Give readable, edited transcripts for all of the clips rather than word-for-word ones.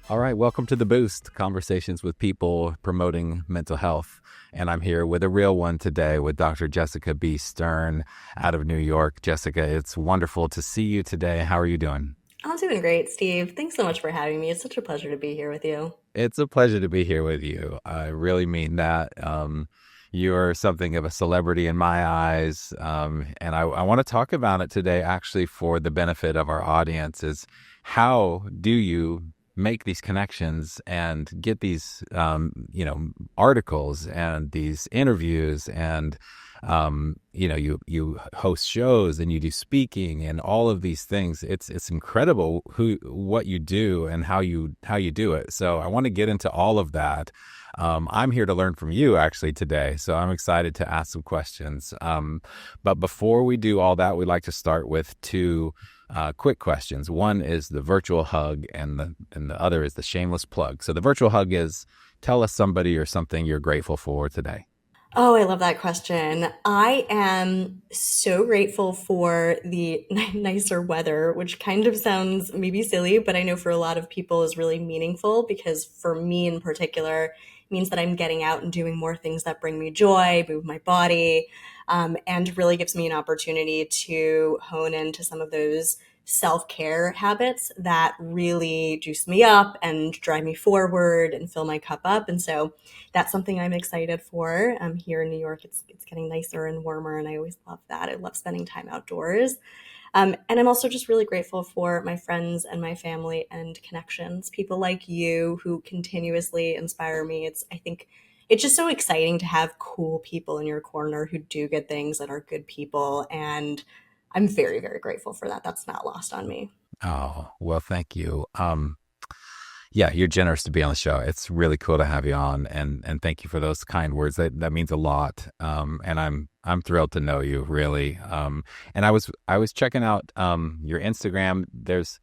All right, welcome to The Boost, conversations with people promoting mental health. And I'm here with a real one today with Dr. Jessica B. Stern out of New York. Jessica, it's wonderful to see you today. How are you doing? I'm doing great, Steve. Thanks so much for having me. It's such a pleasure to be here with you. It's a pleasure to be here with you. I really mean that. You're something of a celebrity in my eyes. And I want to talk about it today, actually, for the benefit of our audience is how do you make these connections and get these, articles and these interviews and you host shows and you do speaking and all of these things. It's incredible what you do and how you do it. So I want to get into all of that. I'm here to learn from you actually today, so I'm excited to ask some questions. But before we do all that, we like to start with two quick questions. One is the virtual hug, and the other is the shameless plug. So the virtual hug is tell us somebody or something you're grateful for today. Oh, I love that question. I am so grateful for the nicer weather, which kind of sounds maybe silly, but I know for a lot of people is really meaningful because for me in particular, it means that I'm getting out and doing more things that bring me joy, move my body, and really gives me an opportunity to hone into some of those self care habits that really juice me up and drive me forward and fill my cup up. And so that's something I'm excited for. Here in New York, it's getting nicer and warmer, and I always love that. I love spending time outdoors. And I'm also just really grateful for my friends and my family and connections, people like you who continuously inspire me. I think it's just so exciting to have cool people in your corner who do good things and are good people. And I'm very, very grateful for that. That's not lost on me. Oh, well, thank you. Yeah, you're generous to be on the show. It's really cool to have you on, and thank you for those kind words. That means a lot. And I'm thrilled to know you, really. And I was checking out your Instagram. There's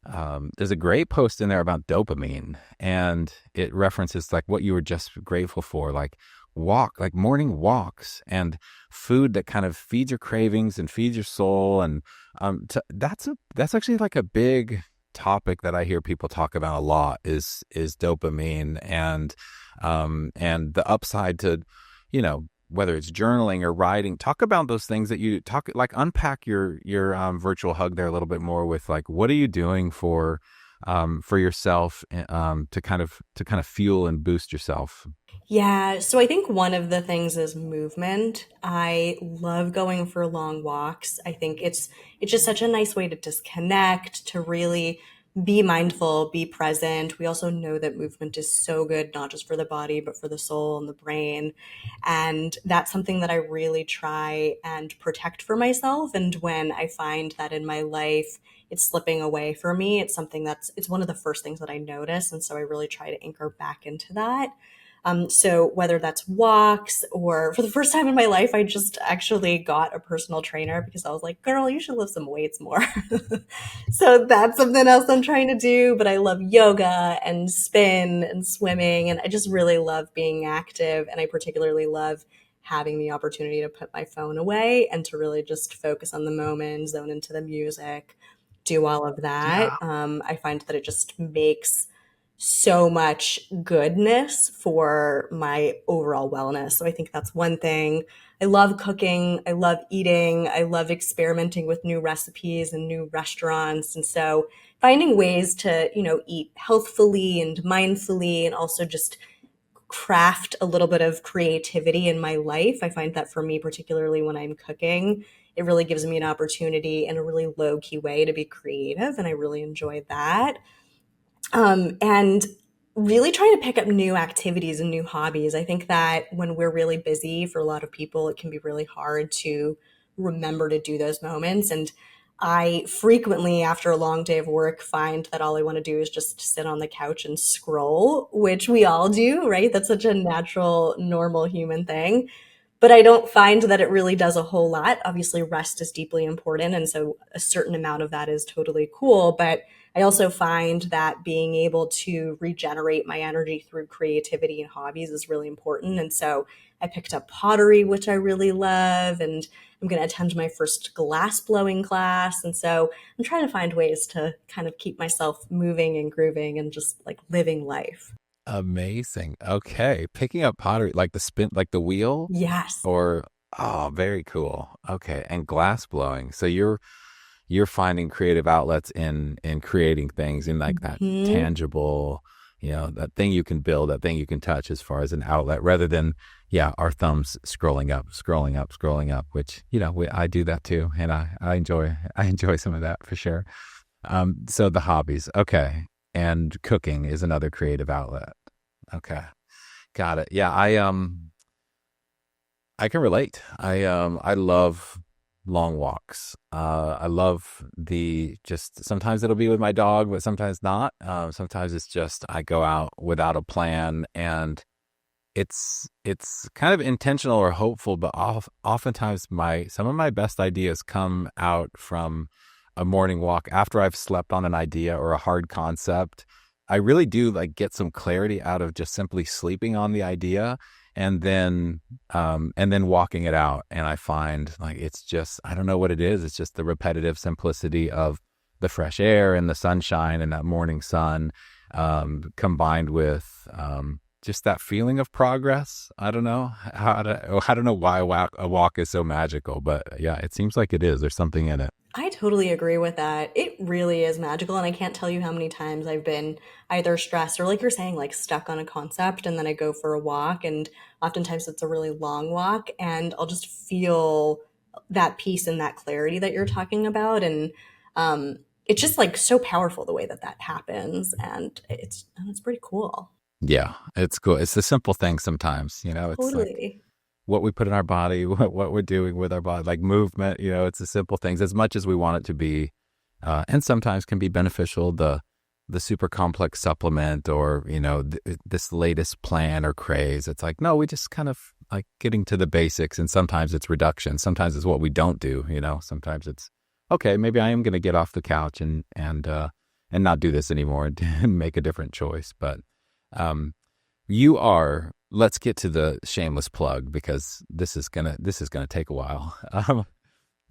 a great post in there about dopamine, and it references like what you were just grateful for, like morning walks and food that kind of feeds your cravings and feeds your soul. And that's actually like a big topic that I hear people talk about a lot is dopamine and the upside to, whether it's journaling or writing. Talk about those things that you talk, like unpack your virtual hug there a little bit more with like what are you doing for yourself to kind of fuel and boost yourself. Yeah, so I think one of the things is movement. I love going for long walks. I think it's just such a nice way to disconnect, to really be mindful, be present. We also know that movement is so good, not just for the body, but for the soul and the brain. And that's something that I really try and protect for myself. And when I find that in my life, it's slipping away for me, it's one of the first things that I notice. And so I really try to anchor back into that. So whether that's walks or for the first time in my life, I just actually got a personal trainer because I was like, girl, you should lift some weights more. So that's something else I'm trying to do. But I love yoga and spin and swimming. And I just really love being active. And I particularly love having the opportunity to put my phone away and to really just focus on the moment, zone into the music, do all of that. Yeah. I find that it just makes so much goodness for my overall wellness. So I think that's one thing. I love cooking. I love eating. I love experimenting with new recipes and new restaurants. And so finding ways to, eat healthfully and mindfully and also just craft a little bit of creativity in my life. I find that for me, particularly when I'm cooking, it really gives me an opportunity in a really low key way to be creative. And I really enjoy that. And really trying to pick up new activities and new hobbies. I think that when we're really busy for a lot of people, it can be really hard to remember to do those moments. And I frequently, after a long day of work, find that all I want to do is just sit on the couch and scroll, which we all do, right? That's such a natural, normal human thing. But I don't find that it really does a whole lot. Obviously, rest is deeply important. And so a certain amount of that is totally cool. But I also find that being able to regenerate my energy through creativity and hobbies is really important. And so I picked up pottery, which I really love, and I'm going to attend my first glass blowing class. And so I'm trying to find ways to kind of keep myself moving and grooving and just like living life. Amazing. Okay. Picking up pottery, like the spin, like the wheel Yes. or, oh, very cool. Okay. And glass blowing. So you're finding creative outlets in creating things in like that Hmm. tangible, that thing you can build, that thing you can touch as far as an outlet rather than, yeah, our thumbs scrolling up, scrolling up, scrolling up, which, I do that too. And I enjoy some of that for sure. So the hobbies. Okay. And cooking is another creative outlet. Okay. Got it. Yeah, I can relate. I love long walks. I love the just sometimes it'll be with my dog, but sometimes not. Sometimes it's just I go out without a plan and it's kind of intentional or hopeful, but oftentimes my some of my best ideas come out from a morning walk after I've slept on an idea or a hard concept. I really do like get some clarity out of just simply sleeping on the idea and then walking it out. And I find like it's just I don't know what it is. It's just the repetitive simplicity of the fresh air and the sunshine and that morning sun combined with just that feeling of progress. I don't know I don't know why a walk is so magical, but yeah, it seems like it is. There's something in it. I totally agree with that. It really is magical. And I can't tell you how many times I've been either stressed or, like you're saying, like stuck on a concept. And then I go for a walk. And oftentimes it's a really long walk. And I'll just feel that peace and that clarity that you're talking about. And it's just like so powerful the way that that happens. And it's pretty cool. Yeah, it's cool. It's the simple things sometimes, it's like Totally. what we put in our body, what we're doing with our body, like movement, it's the simple things as much as we want it to be. And sometimes can be beneficial. The super complex supplement or, this latest plan or craze. It's like, no, we just kind of like getting to the basics. And sometimes it's reduction. Sometimes it's what we don't do, sometimes it's, okay, maybe I am going to get off the couch and not do this anymore and make a different choice. But, you are, let's get to the shameless plug because this is gonna take a while.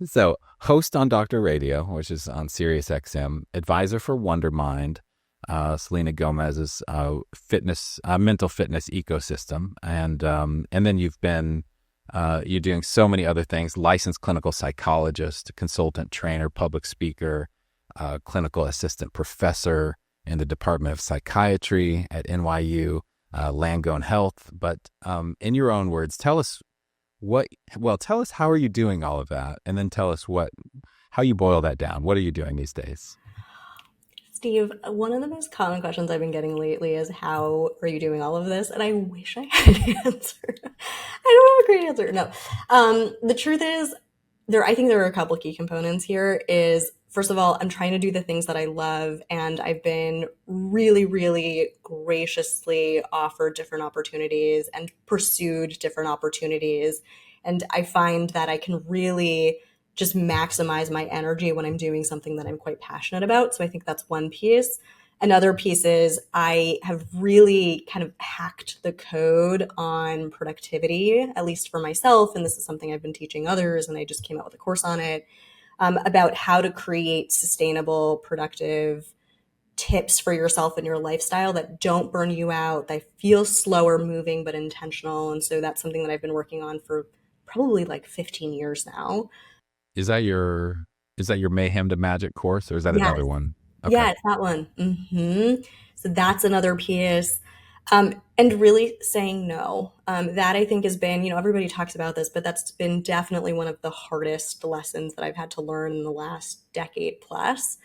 So host on Doctor Radio, which is on Sirius XM, advisor for Wondermind, Selena Gomez's mental fitness ecosystem, and then you're doing so many other things: licensed clinical psychologist, consultant, trainer, public speaker, clinical assistant professor in the Department of Psychiatry at NYU, Langone Health. But in your own words, tell us tell us how are you doing all of that, and then tell us how you boil that down. What are you doing these days? Steve, one of the most common questions I've been getting lately is how are you doing all of this? And I wish I had an answer. I don't have a great answer. No. The truth is, I think there are a couple key components here is first of all, I'm trying to do the things that I love and I've been really, really graciously offered different opportunities and pursued different opportunities. And I find that I can really just maximize my energy when I'm doing something that I'm quite passionate about. So I think that's one piece. Another piece is I have really kind of hacked the code on productivity, at least for myself. And this is something I've been teaching others, and I just came out with a course on it about how to create sustainable, productive tips for yourself and your lifestyle that don't burn you out, that feel slower moving but intentional. And so that's something that I've been working on for probably like 15 years now. Is that your Mayhem to Magic course, or is that Yes. another one? Okay. Yeah, it's that one. So that's another piece. And really saying no. That I think has been, everybody talks about this, but that's been definitely one of the hardest lessons that I've had to learn in the last decade plus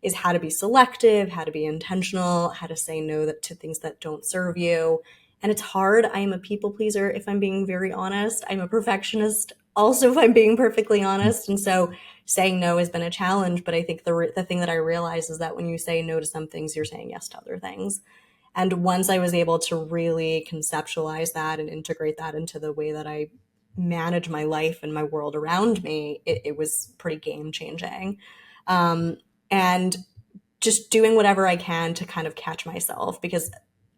is how to be selective, how to be intentional, how to say no to things that don't serve you. And it's hard. I am a people pleaser, if I'm being very honest. I'm a perfectionist, also, if I'm being perfectly honest. And so saying no has been a challenge. But I think the thing that I realize is that when you say no to some things, you're saying yes to other things. And once I was able to really conceptualize that and integrate that into the way that I manage my life and my world around me, it was pretty game changing. And just doing whatever I can to kind of catch myself because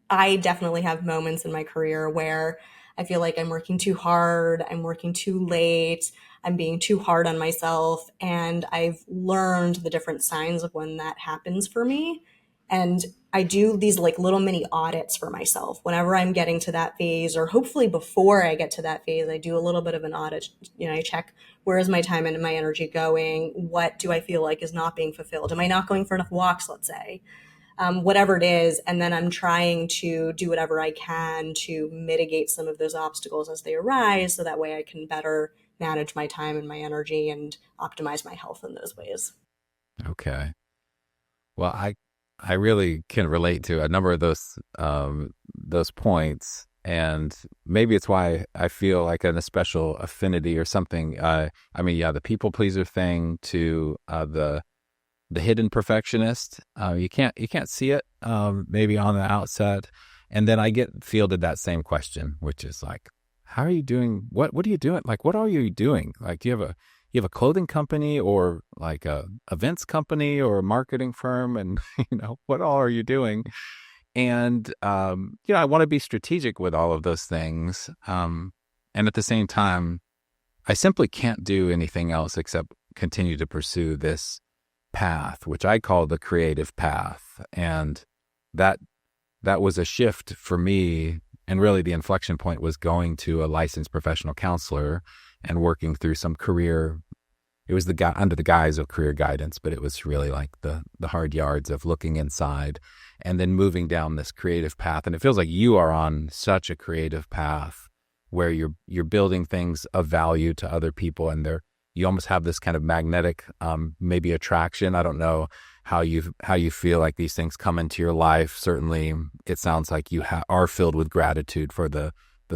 I definitely have moments in my career where I feel like I'm working too hard, I'm working too late, I'm being too hard on myself. And I've learned the different signs of when that happens for me. And I do these like little mini audits for myself whenever I'm getting to that phase, or hopefully before I get to that phase. I do a little bit of an audit. I check, where is my time and my energy going? What do I feel like is not being fulfilled? Am I not going for enough walks, let's say? Whatever it is. And then I'm trying to do whatever I can to mitigate some of those obstacles as they arise, so that way I can better manage my time and my energy and optimize my health in those ways. Okay. Well, I really can relate to a number of those points, and maybe it's why I feel like a special affinity or something. I mean, yeah, the people pleaser thing to the hidden perfectionist. You can't see it maybe on the outset, and then I get fielded that same question, which is like, how are you doing? What are you doing? Like, what are you doing? Like, do you have a clothing company or like a events company or a marketing firm? And what all are you doing? And I want to be strategic with all of those things. And at the same time, I simply can't do anything else except continue to pursue this path, which I call the creative path. And that that was a shift for me. And really the inflection point was going to a licensed professional counselor and working through some career. It was the guy under the guise of career guidance, but it was really like the hard yards of looking inside and then moving down this creative path. And it feels like you are on such a creative path where you're building things of value to other people, and you almost have this kind of magnetic maybe attraction. I don't know how you feel like these things come into your life. Certainly, it sounds like you are filled with gratitude for the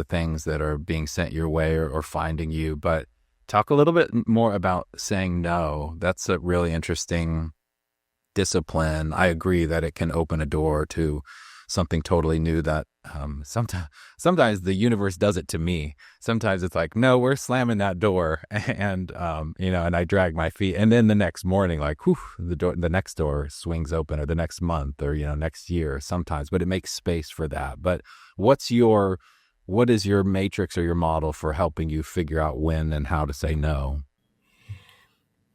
things that are being sent your way or finding you. But talk a little bit more about saying no. That's a really interesting discipline. I agree that it can open a door to something totally new that sometimes the universe does it to me. Sometimes it's like, no, we're slamming that door, and and I drag my feet, and then the next morning, like, whew, the next door swings open, or the next month, or next year sometimes. But it makes space for that. But what is your matrix or your model for helping you figure out when and how to say no?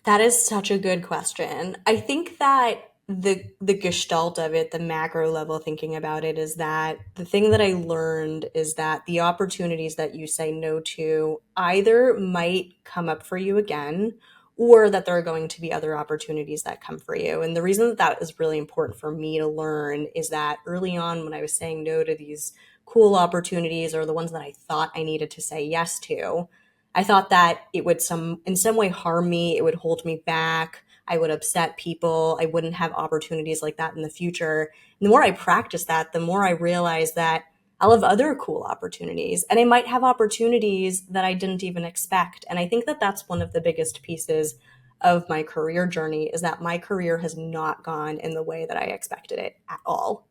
That is such a good question. I think that the gestalt of it, the macro level thinking about it, is that the thing that I learned is that the opportunities that you say no to either might come up for you again, or that there are going to be other opportunities that come for you. And the reason that that is really important for me to learn is that early on, when I was saying no to these cool opportunities, or the ones that I thought I needed to say yes to, I thought that it would in some way harm me, it would hold me back, I would upset people, I wouldn't have opportunities like that in the future. And the more I practice that, the more I realize that I'll have other cool opportunities, and I might have opportunities that I didn't even expect. And I think that that's one of the biggest pieces of my career journey, is that my career has not gone in the way that I expected it at all,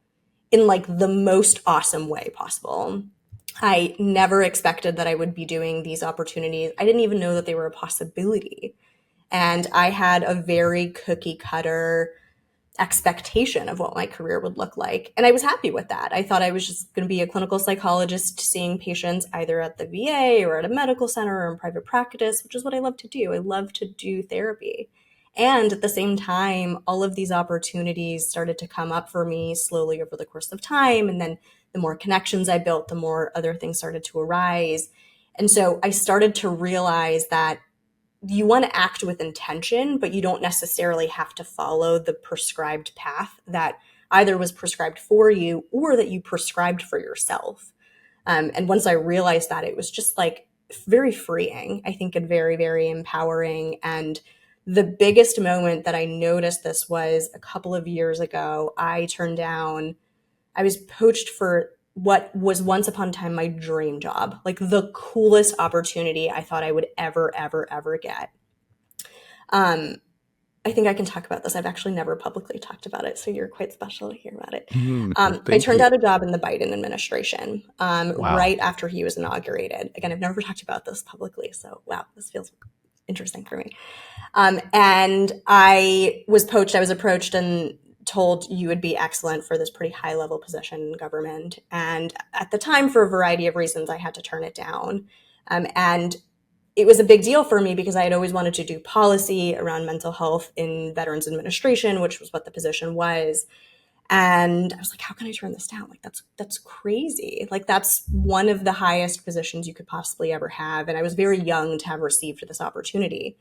in like the most awesome way possible. I never expected that I would be doing these opportunities. I didn't even know that they were a possibility. And I had a very cookie cutter expectation of what my career would look like. And I was happy with that. I thought I was just going to be a clinical psychologist seeing patients either at the VA or at a medical center or in private practice, which is what I love to do. I love to do therapy. And at the same time, all of these opportunities started to come up for me slowly over the course of time. And then the more connections I built, the more other things started to arise. And so I started to realize that you want to act with intention, but you don't necessarily have to follow the prescribed path that either was prescribed for you or that you prescribed for yourself. And once I realized that, it was just like very freeing, I think, and very, very empowering. And the biggest moment that I noticed this was a couple of years ago. I was poached for what was once upon a time my dream job, like the coolest opportunity I thought I would ever, ever, ever get. Um, I think I can talk about this. I've actually never publicly talked about it, so you're quite special to hear about it. I Thank turned you. out a job in the Biden administration Wow. right after he was inaugurated. Again, I've never talked about this publicly, so wow, this feels interesting for me. And I was approached, and told you would be excellent for this pretty high level position in government. And at the time, for a variety of reasons, I had to turn it down. And it was a big deal for me because I had always wanted to do policy around mental health in Veterans Administration, which was what the position was. And I was like, how can I turn this down? Like, that's crazy. Like, that's one of the highest positions you could possibly ever have. And I was very young to have received this opportunity,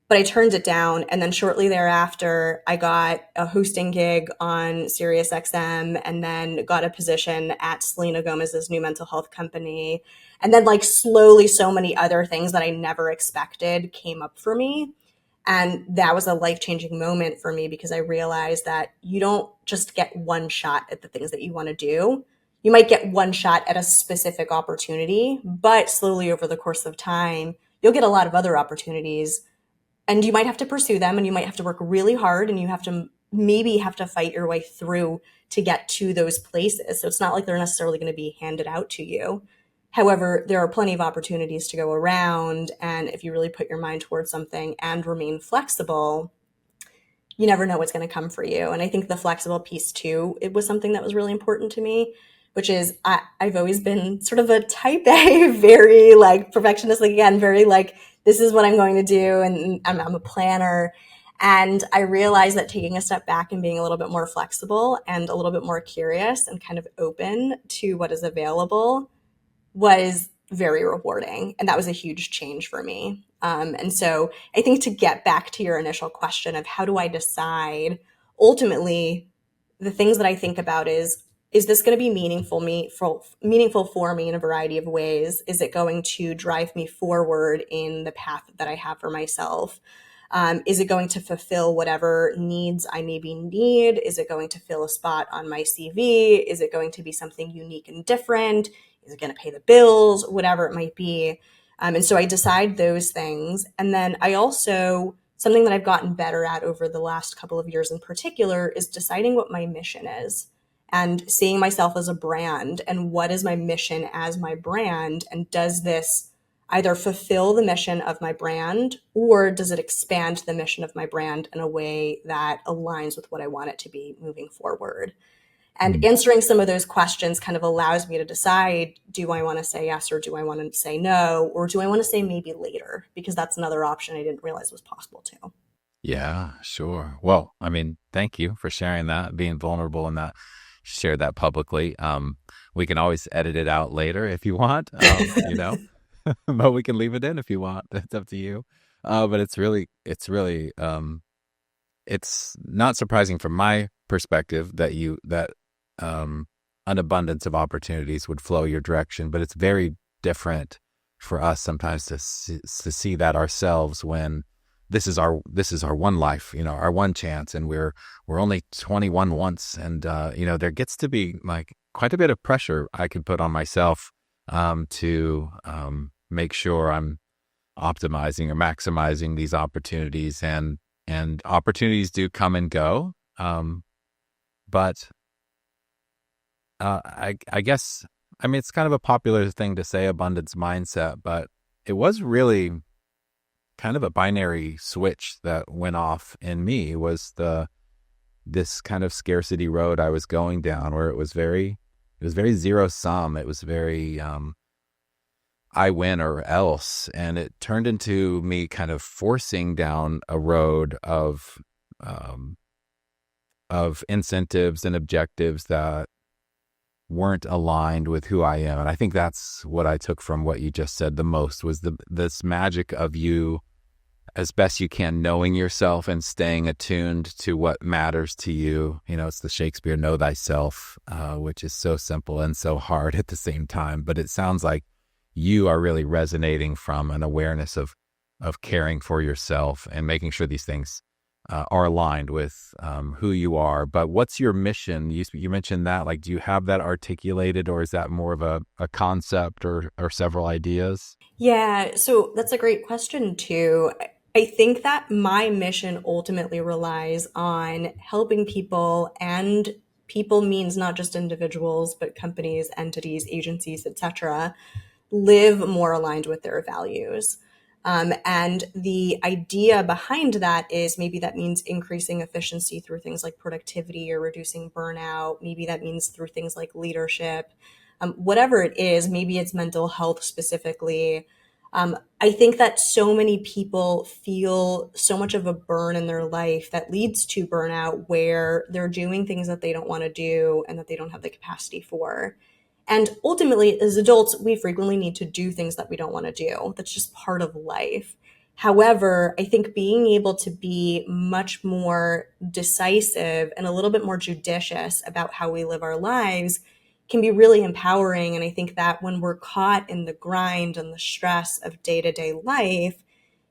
but I turned it down. And then shortly thereafter, I got a hosting gig on SiriusXM and then got a position at Selena Gomez's new mental health company. And then, like, slowly, so many other things that I never expected came up for me. And that was a life changing moment for me because I realized that you don't just get one shot at the things that you want to do. You might get one shot at a specific opportunity, but slowly over the course of time, you'll get a lot of other opportunities, and you might have to pursue them, and you might have to work really hard, and you have to maybe have to fight your way through to get to those places. So it's not like they're necessarily going to be handed out to you. However, there are plenty of opportunities to go around, and if you really put your mind towards something and remain flexible, you never know what's going to come for you. And I think the flexible piece too, it was something that was really important to me, which is I've always been sort of a type A, very like perfectionist, like again, very like, this is what I'm going to do. And I'm a planner. And I realized that taking a step back and being a little bit more flexible and a little bit more curious and kind of open to what is available was very rewarding. And that was a huge change for me. And so I think to get back to your initial question of how do I decide, ultimately, the things that I think about is this going to be meaningful for me in a variety of ways? Is it going to drive me forward in the path that I have for myself? Is it going to fulfill whatever needs I maybe need? Is it going to fill a spot on my CV? Is it going to be something unique and different? Is it going to pay the bills? Whatever it might be. And so I decide those things. And then I also, something that I've gotten better at over the last couple of years in particular, is deciding what my mission is and seeing myself as a brand, and what is my mission as my brand, and does this either fulfill the mission of my brand, or does it expand the mission of my brand in a way that aligns with what I want it to be moving forward? And Mm. answering some of those questions kind of allows me to decide, do I want to say yes, or do I want to say no, or do I want to say maybe later? Because that's another option I didn't realize was possible too. Yeah, sure. Well, I mean, thank you for sharing that, being vulnerable and that, share that publicly. We can always edit it out later if you want, but we can leave it in if you want. It's up to you. But it's not surprising from my perspective that um, an abundance of opportunities would flow your direction, but it's very different for us sometimes to see that ourselves when this is our one life, our one chance, and we're only 21 once, and there gets to be like quite a bit of pressure I could put on myself to make sure I'm optimizing or maximizing these opportunities, and opportunities do come and go. But I guess, I mean, it's kind of a popular thing to say, abundance mindset, but it was really kind of a binary switch that went off in me, was this kind of scarcity road I was going down, where it was very zero sum. It was very I win or else, and it turned into me kind of forcing down a road um, of incentives and objectives that weren't aligned with who I am. And I think that's what I took from what you just said the most, was this magic of you, as best you can, knowing yourself and staying attuned to what matters to you. It's the Shakespeare "Know thyself," which is so simple and so hard at the same time. But it sounds like you are really resonating from an awareness of caring for yourself and making sure these things are aligned with who you are. But what's your mission? You mentioned that. Like, do you have that articulated, or is that more of a concept, or several ideas? Yeah, so that's a great question too. I think that my mission ultimately relies on helping people, and people means not just individuals, but companies, entities, agencies, etc., live more aligned with their values. And the idea behind that is maybe that means increasing efficiency through things like productivity or reducing burnout. Maybe that means through things like leadership. Whatever it is, maybe it's mental health specifically. I think that so many people feel so much of a burn in their life that leads to burnout where they're doing things that they don't want to do and that they don't have the capacity for. And ultimately, as adults, we frequently need to do things that we don't want to do. That's just part of life. However, I think being able to be much more decisive and a little bit more judicious about how we live our lives can be really empowering. And I think that when we're caught in the grind and the stress of day to day life,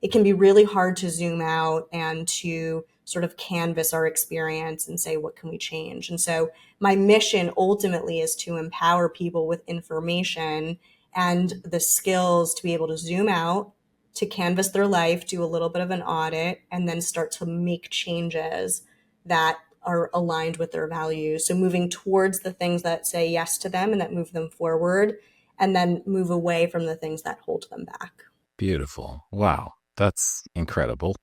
it can be really hard to zoom out and to sort of canvas our experience and say, what can we change? And so my mission ultimately is to empower people with information and the skills to be able to zoom out, to canvas their life, do a little bit of an audit, and then start to make changes that are aligned with their values. So moving towards the things that say yes to them and that move them forward, and then move away from the things that hold them back. Beautiful. Wow. That's incredible.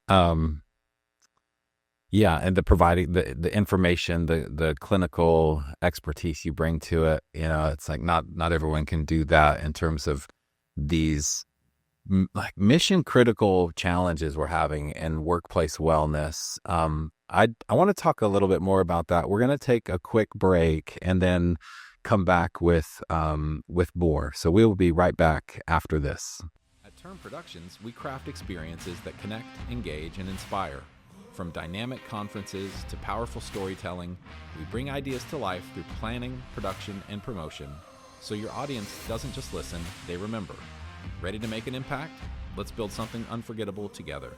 Um, yeah, and the providing the information, the clinical expertise you bring to it, it's like not everyone can do that in terms of these like mission critical challenges we're having in workplace wellness. I want to talk a little bit more about that. We're going to take a quick break and then come back with more. So we will be right back after this. At Term Productions, we craft experiences that connect, engage, and inspire. From dynamic conferences to powerful storytelling, we bring ideas to life through planning, production, and promotion. So your audience doesn't just listen, they remember. Ready to make an impact? Let's build something unforgettable together.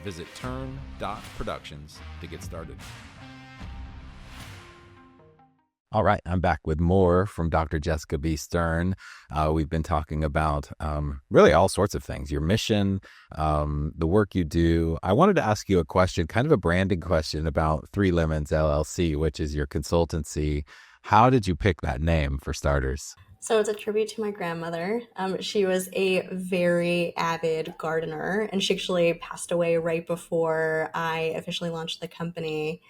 Visit turn.productions to get started. All right, I'm back with more from Dr. Jessica B. Stern. We've been talking about really all sorts of things, your mission, the work you do. I wanted to ask you a question, kind of a branding question about Three Lemons LLC, which is your consultancy. How did you pick that name for starters? So it's a tribute to my grandmother. She was a very avid gardener, and she actually passed away right before I officially launched the company.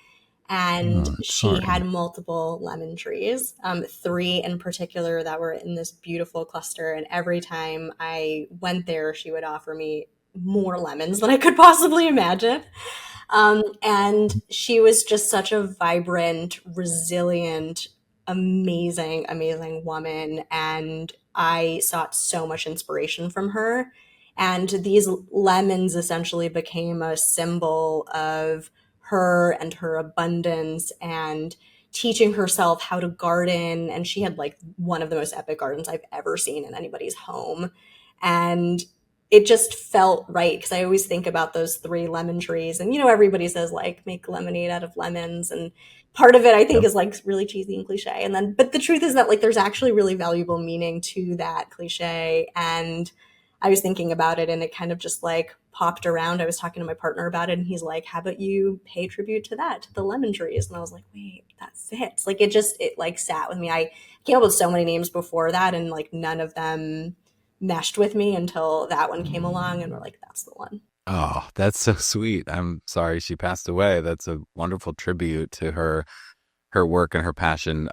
And she Sorry. had multiple lemon trees, three in particular that were in this beautiful cluster. And every time I went there, she would offer me more lemons than I could possibly imagine. And she was just such a vibrant, resilient, amazing, amazing woman. And I sought so much inspiration from her. And these lemons essentially became a symbol of her and her abundance and teaching herself how to garden. And she had like one of the most epic gardens I've ever seen in anybody's home. And it just felt right because I always think about those three lemon trees. And, everybody says like make lemonade out of lemons. And part of it I think Yep. is like really cheesy and cliche. And then, but the truth is that like there's actually really valuable meaning to that cliche. And I was thinking about it and it kind of just like popped around. I was talking to my partner about it and he's like, how about you pay tribute to that, to the lemon trees? And I was like, wait, that fits. Like it like sat with me. I came up with so many names before that and like none of them meshed with me until that one came along and we're like, that's the one. Oh, that's so sweet. I'm sorry she passed away. That's a wonderful tribute to her work and her passion.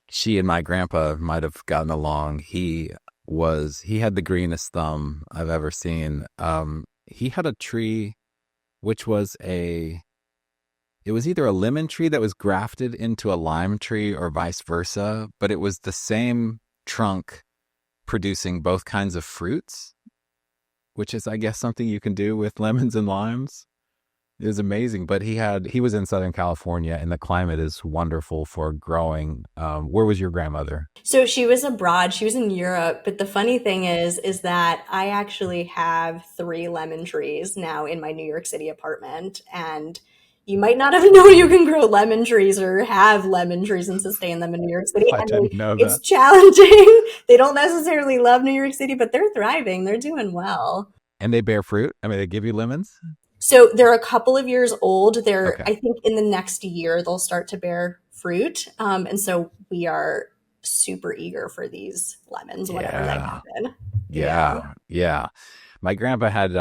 She and my grandpa might have gotten along. He had the greenest thumb I've ever seen. He had a tree which was it was either a lemon tree that was grafted into a lime tree or vice versa, but it was the same trunk producing both kinds of fruits, which is, I guess, something you can do with lemons and limes. It was amazing. But he was in Southern California and the climate is wonderful for growing. Where was your grandmother? So she was abroad. She was in Europe. But the funny thing is that I actually have three lemon trees now in my New York City apartment. And you might not have known you can grow lemon trees or have lemon trees and sustain them in New York City. I And didn't know it's that. challenging. They don't necessarily love New York City, but they're thriving. They're doing well. And they bear fruit? I mean, they give you lemons? So they're a couple of years old. Okay. I think in the next year, they'll start to bear fruit. And so we are super eager for these lemons whenever they Yeah. happen. Yeah. Yeah. Yeah. My grandpa had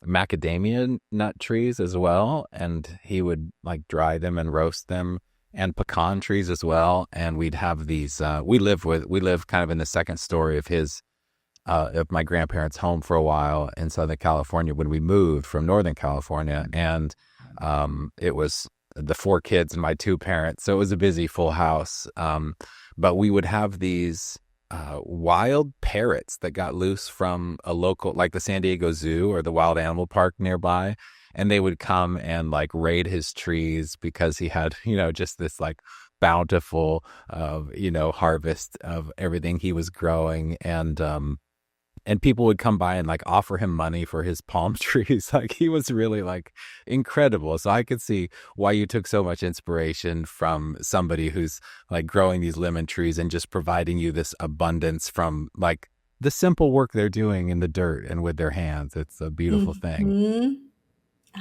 macadamia nut trees as well, and he would like dry them and roast them, and pecan trees as well. And we'd have these. We live kind of in the second story of my grandparents' home for a while in Southern California when we moved from Northern California, and it was the four kids and my two parents, so it was a busy full house. But we would have these wild parrots that got loose from a local, like the San Diego Zoo or the Wild Animal Park nearby. And they would come and like raid his trees because he had, just this like bountiful, harvest of everything he was growing. And people would come by and like offer him money for his palm trees. Like he was really like incredible. So I could see why you took so much inspiration from somebody who's like growing these lemon trees and just providing you this abundance from like the simple work they're doing in the dirt and with their hands. It's a beautiful thing. Hmm.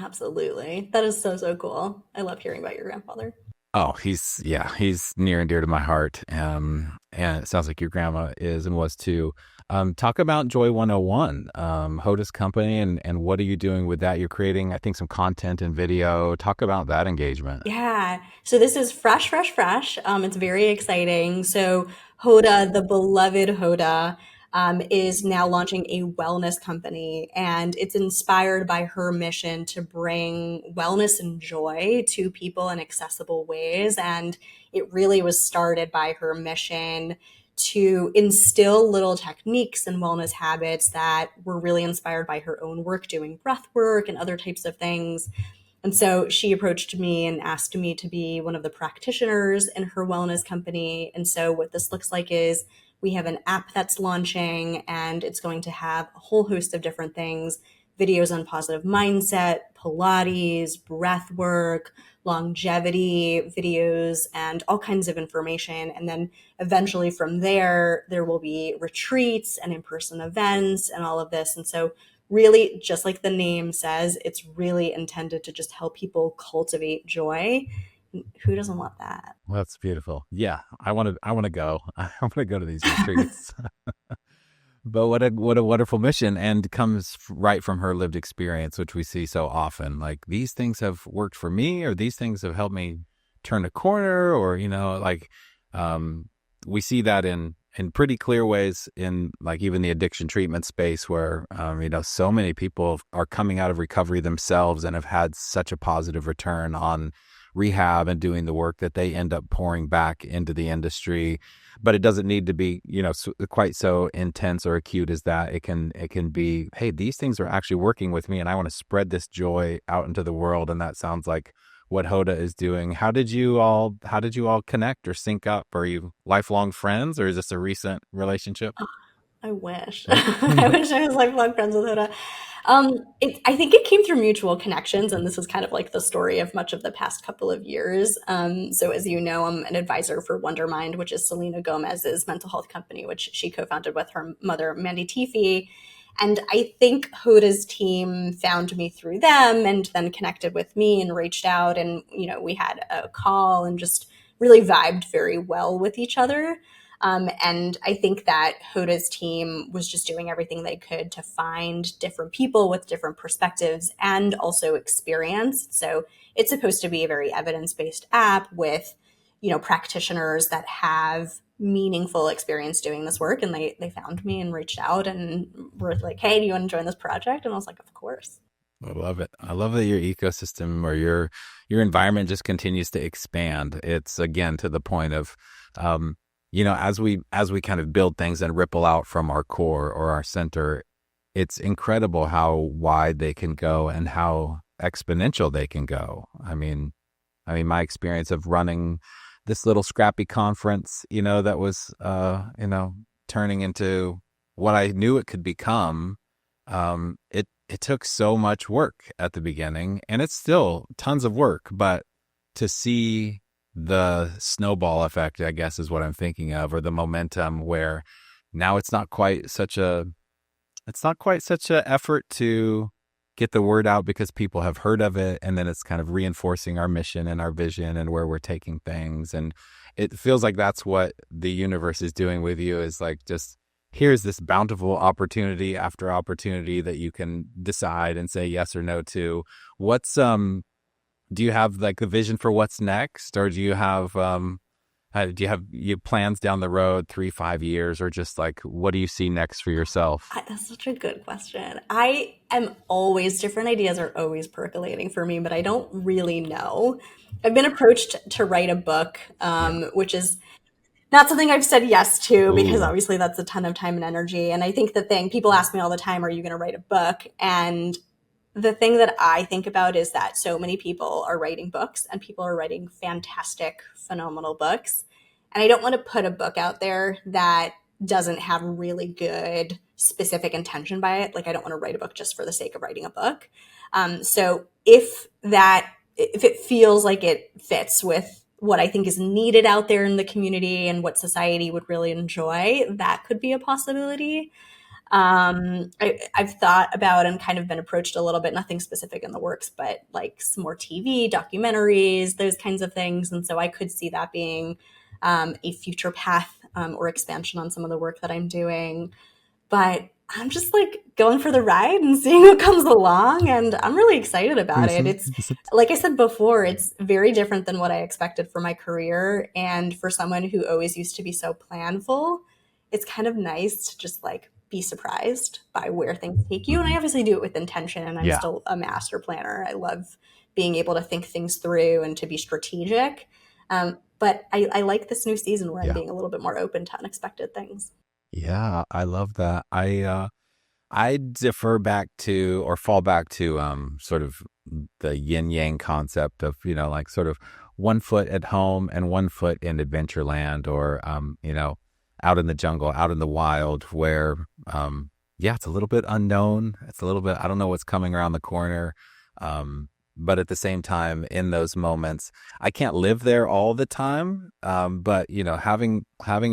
Absolutely. That is so, so cool. I love hearing about your grandfather. Oh, he's near and dear to my heart. And it sounds like your grandma is and was too. Talk about Joy 101, Hoda's company, and what are you doing with that? You're creating, I think, some content and video. Talk about that engagement. Yeah. So this is fresh, fresh, fresh. It's very exciting. So Hoda, the beloved Hoda, is now launching a wellness company, and it's inspired by her mission to bring wellness and joy to people in accessible ways. And it really was started by her mission to instill little techniques and wellness habits that were really inspired by her own work doing breath work and other types of things. And so she approached me and asked me to be one of the practitioners in her wellness company. And so what this looks like is we have an app that's launching, and it's going to have a whole host of different things: videos on positive mindset, Pilates, breath work, longevity videos, and all kinds of information. And then eventually from there, there will be retreats and in-person events and all of this. And so really, just like the name says, it's really intended to just help people cultivate joy. Who doesn't want that? Well, that's beautiful. Yeah, I want to go. I want to go to these retreats. But what a wonderful mission, and comes right from her lived experience, which we see so often. Like these things have worked for me, or these things have helped me turn a corner, or we see that in pretty clear ways in like even the addiction treatment space, where so many people are coming out of recovery themselves and have had such a positive return on rehab and doing the work that they end up pouring back into the industry. But it doesn't need to be quite so intense or acute as that. It can be, hey, these things are actually working with me, and I want to spread this joy out into the world. And that sounds like what Hoda is doing. How did you all connect or sync up? Are you lifelong friends, or is this a recent relationship? I wish. I wish I was lifelong friends with Hoda. I think it came through mutual connections, and this is kind of like the story of much of the past couple of years. So, as you know, I'm an advisor for Wondermind, which is Selena Gomez's mental health company, which she co-founded with her mother, Mandy Teefee. And I think Hoda's team found me through them and then connected with me and reached out. And, we had a call and just really vibed very well with each other. And I think that Hoda's team was just doing everything they could to find different people with different perspectives and also experience. So it's supposed to be a very evidence-based app with, practitioners that have meaningful experience doing this work. And they found me and reached out and were like, hey, do you want to join this project? And I was like, of course. I love it. I love that your ecosystem or your environment just continues to expand. It's again to the point of, as we kind of build things and ripple out from our core or our center, it's incredible how wide they can go and how exponential they can go. My experience of running this little scrappy conference, that was, turning into what I knew it could become. It took so much work at the beginning, and it's still tons of work, but to see the snowball effect, I guess, is what I'm thinking of, or the momentum where now it's not quite such a effort to get the word out because people have heard of it. And then it's kind of reinforcing our mission and our vision and where we're taking things. And it feels like that's what the universe is doing with you, is like just here's this bountiful opportunity after opportunity that you can decide and say yes or no to. What's do you have like the vision for what's next, or do you have you plans down the road 3 5 years, or just like what do you see next for yourself? That's such a good question. I am always, different ideas are always percolating for me, but I don't really know. I've been approached to write a book, Yeah. which is not something I've said yes to because Ooh. obviously that's a ton of time and energy. And I think the thing people ask me all the time, are you going to write a book? And the thing that I think about is that so many people are writing books and people are writing fantastic, phenomenal books. And I don't want to put a book out there that doesn't have really good specific intention by it. Like, I don't want to write a book just for the sake of writing a book. So if it feels like it fits with what I think is needed out there in the community and what society would really enjoy, that could be a possibility. I've thought about and kind of been approached a little bit, nothing specific in the works, but like some more TV, documentaries, those kinds of things. And so I could see that being a future path or expansion on some of the work that I'm doing. But I'm just like going for the ride and seeing what comes along. And I'm really excited about it. It's like I said before, it's very different than what I expected for my career. And for someone who always used to be so planful, it's kind of nice to just like be surprised by where things take you. And I Mhm. obviously do it with intention. And I'm Yeah. still a master planner. I love being able to think things through and to be strategic. But I like this new season where I'm Yeah. being a little bit more open to unexpected things. Yeah, I love that. I defer back to or fall back to sort of the yin yang concept of, like sort of one foot at home and one foot in adventureland, or out in the jungle, out in the wild, where yeah, it's a little bit unknown. It's a little bit, I don't know what's coming around the corner. But at the same time, in those moments, I can't live there all the time. But having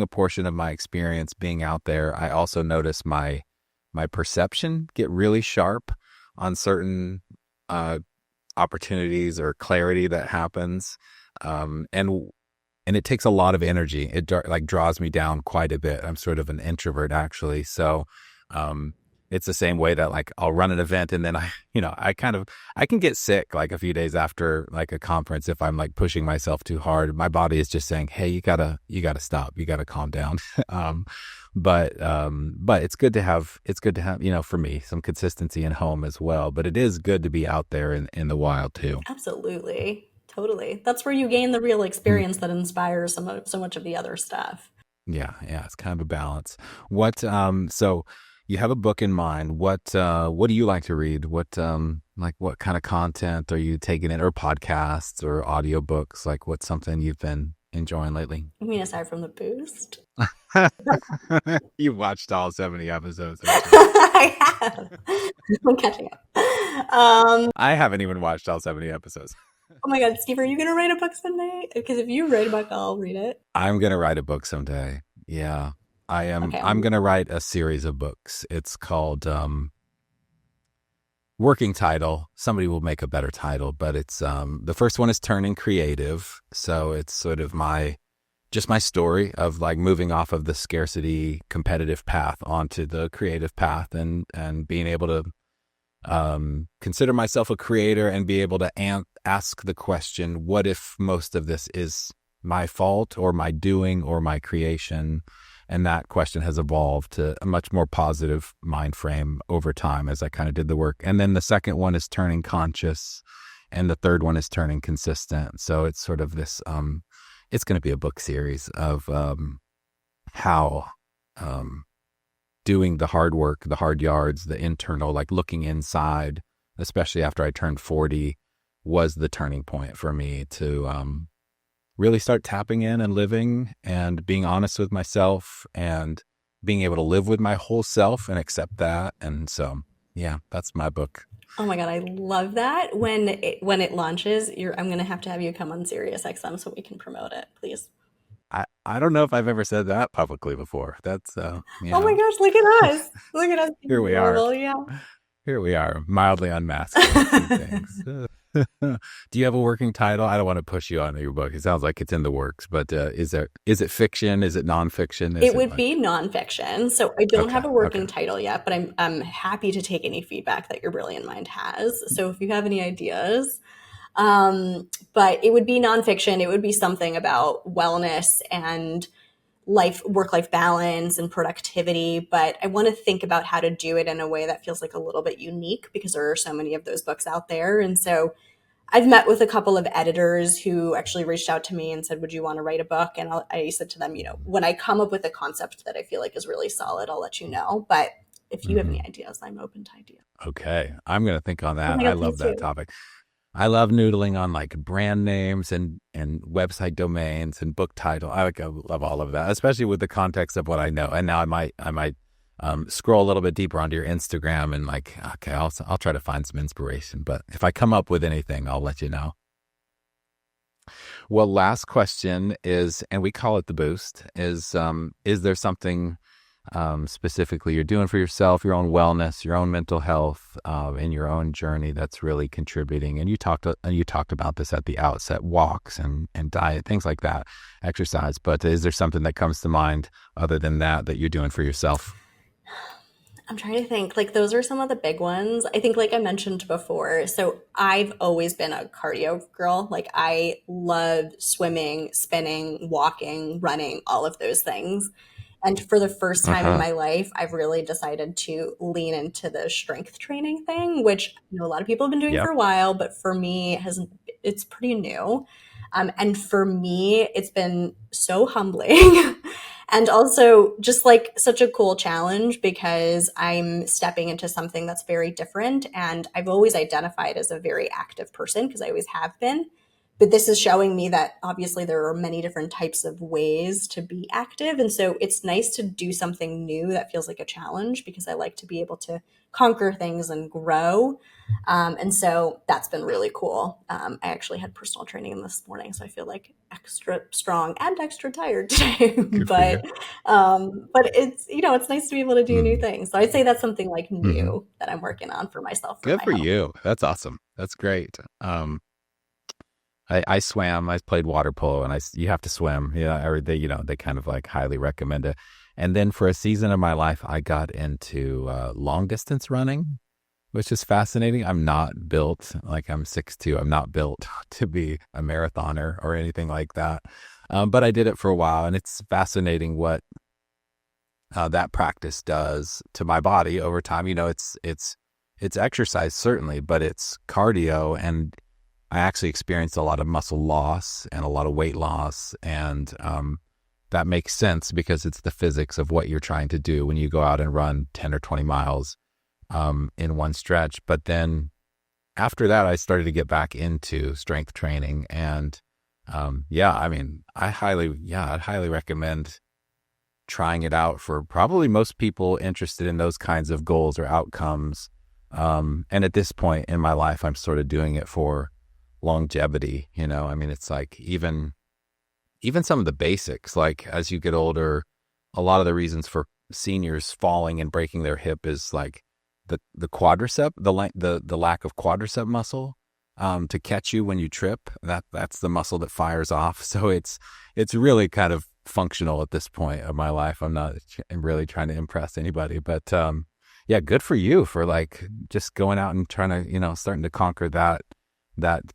a portion of my experience being out there, I also notice my perception get really sharp on certain uh, opportunities or clarity that happens, and it takes a lot of energy. It like draws me down quite a bit. I'm sort of an introvert actually, so um, it's the same way that like I'll run an event and then I can get sick like a few days after like a conference if I'm like pushing myself too hard. My body is just saying, "Hey, you gotta stop. You gotta calm down." um, but it's good to have for me some consistency in home as well. But it is good to be out there in the wild too. Absolutely. Totally. That's where you gain the real experience that inspires so much of the other stuff. Yeah, yeah, it's kind of a balance. So you have a book in mind. What do you like to read? What kind of content are you taking in, or podcasts or audiobooks? Like what's something you've been enjoying lately? I mean, aside from the boost, You've watched all 70 episodes, haven't you? I have. I'm catching up. I haven't even watched all 70 episodes. Oh my God, Steve, are you going to write a book someday? Because if you write a book, I'll read it. I'm gonna write a book someday. Yeah. I am Okay. I'm gonna write a series of books. It's called working title. Somebody will make a better title, but it's the first one is Turning Creative. So it's sort of my story of like moving off of the scarcity competitive path onto the creative path, and being able to consider myself a creator and be able to ask the question, what if most of this is my fault or my doing or my creation? And that question has evolved to a much more positive mind frame over time as I kind of did the work. And then the second one is Turning Conscious, and the third one is Turning Consistent. So it's sort of this it's going to be a book series of how doing the hard work, the hard yards, the internal, like looking inside, especially after I turned 40, was the turning point for me to really start tapping in and living and being honest with myself and being able to live with my whole self and accept that. And so, yeah, that's my book. Oh my God, I love that. When it launches, I'm going to have you come on Sirius XM so we can promote it, please. I don't know if I've ever said that publicly before. That's, Oh my gosh, look at us. Look at us here being we are. global. Yeah. Here we are, mildly unmasking a few things. Do you have a working title? I don't want to push you on your book. It sounds like it's in the works, but is it fiction? Is it nonfiction? Is It it would be like nonfiction. So I don't okay, have a okay. working title yet, but I'm happy to take any feedback that your brilliant mind has. So if you have any ideas, but it would be nonfiction. It would be something about wellness and work life balance and productivity. But I want to think about how to do it in a way that feels like a little bit unique because there are so many of those books out there. And so I've met with a couple of editors who actually reached out to me and said, "Would you want to write a book?" And I said to them, when I come up with a concept that I feel like is really solid, I'll let you know. But if you have any Hmm. ideas, I'm open to ideas. Okay, I'm gonna think on Oh that. my I God, love please that do. topic. I love noodling on like brand names and website domains and book title. I love all of that, especially with the context of what I know. And now I might scroll a little bit deeper onto your Instagram and like, okay, I'll try to find some inspiration. But if I come up with anything, I'll let you know. Well, last question is, and we call it the boost. Is there something specifically you're doing for yourself, your own wellness, your own mental health, in your own journey that's really contributing? And you talked about this at the outset: walks and diet, things like that, exercise. But is there something that comes to mind other than that that you're doing for yourself? I'm trying to think. Like, those are some of the big ones. I think, like I mentioned before, so I've always been a cardio girl. Like, I love swimming, spinning, walking, running, all of those things. And for the first Uh time in huh. my life, I've really decided to lean into the strength training thing, which a lot of people have been doing for Yep. a while, but for me, it's pretty new. And for me, it's been so humbling. And also just like such a cool challenge because I'm stepping into something that's very different. And I've always identified as a very active person because I always have been. But this is showing me that obviously there are many different types of ways to be active. And so it's nice to do something new that feels like a challenge because I like to be able to conquer things and grow. And so that's been really cool. I actually had personal training this morning, so I feel like extra strong and extra tired today. Good for you. But it's nice to be able to do new Mm-hmm. things. So I'd say that's something like Mm-hmm. new that I'm working on for myself for Good my for health. you. That's awesome. That's great. I swam. I played water polo, and you have to swim. Yeah, or they kind of like highly recommend it. And then for a season of my life, I got into long distance running, which is fascinating. I'm not built like I'm 6'2". I'm not built to be a marathoner or anything like that. But I did it for a while, and it's fascinating what that practice does to my body over time. It's exercise certainly, but it's cardio, and I actually experienced a lot of muscle loss and a lot of weight loss, and that makes sense because it's the physics of what you're trying to do when you go out and run 10 or 20 miles in one stretch. But then after that, I started to get back into strength training, and yeah, I mean, I'd highly recommend trying it out for probably most people interested in those kinds of goals or outcomes. And at this point in my life, I'm sort of doing it for longevity. I mean, it's like even some of the basics, like as you get older, a lot of the reasons for seniors falling and breaking their hip is like the quadricep, the lack of quadricep muscle to catch you when you trip. That's the muscle that fires off. So it's really kind of functional at this point of my life. I'm really trying to impress anybody, but yeah, good for you for like just going out and trying to starting to conquer that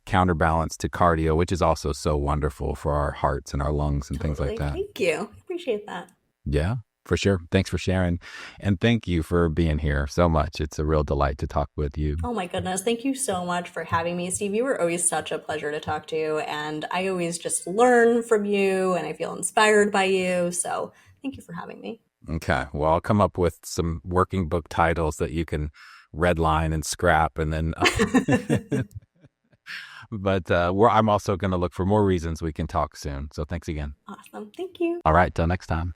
counterbalance to cardio, which is also so wonderful for our hearts and our lungs and things like Totally. that. Thank you. Appreciate that. Yeah, for sure. Thanks for sharing. And thank you for being here so much. It's a real delight to talk with you. Oh my goodness. Thank you so much for having me, Steve. You were always such a pleasure to talk to, and I always just learn from you and I feel inspired by you. So thank you for having me. Okay. Well, I'll come up with some working book titles that you can redline and scrap. And then, but I'm also going to look for more reasons we can talk soon. So thanks again. Awesome. Thank you. All right. Till next time.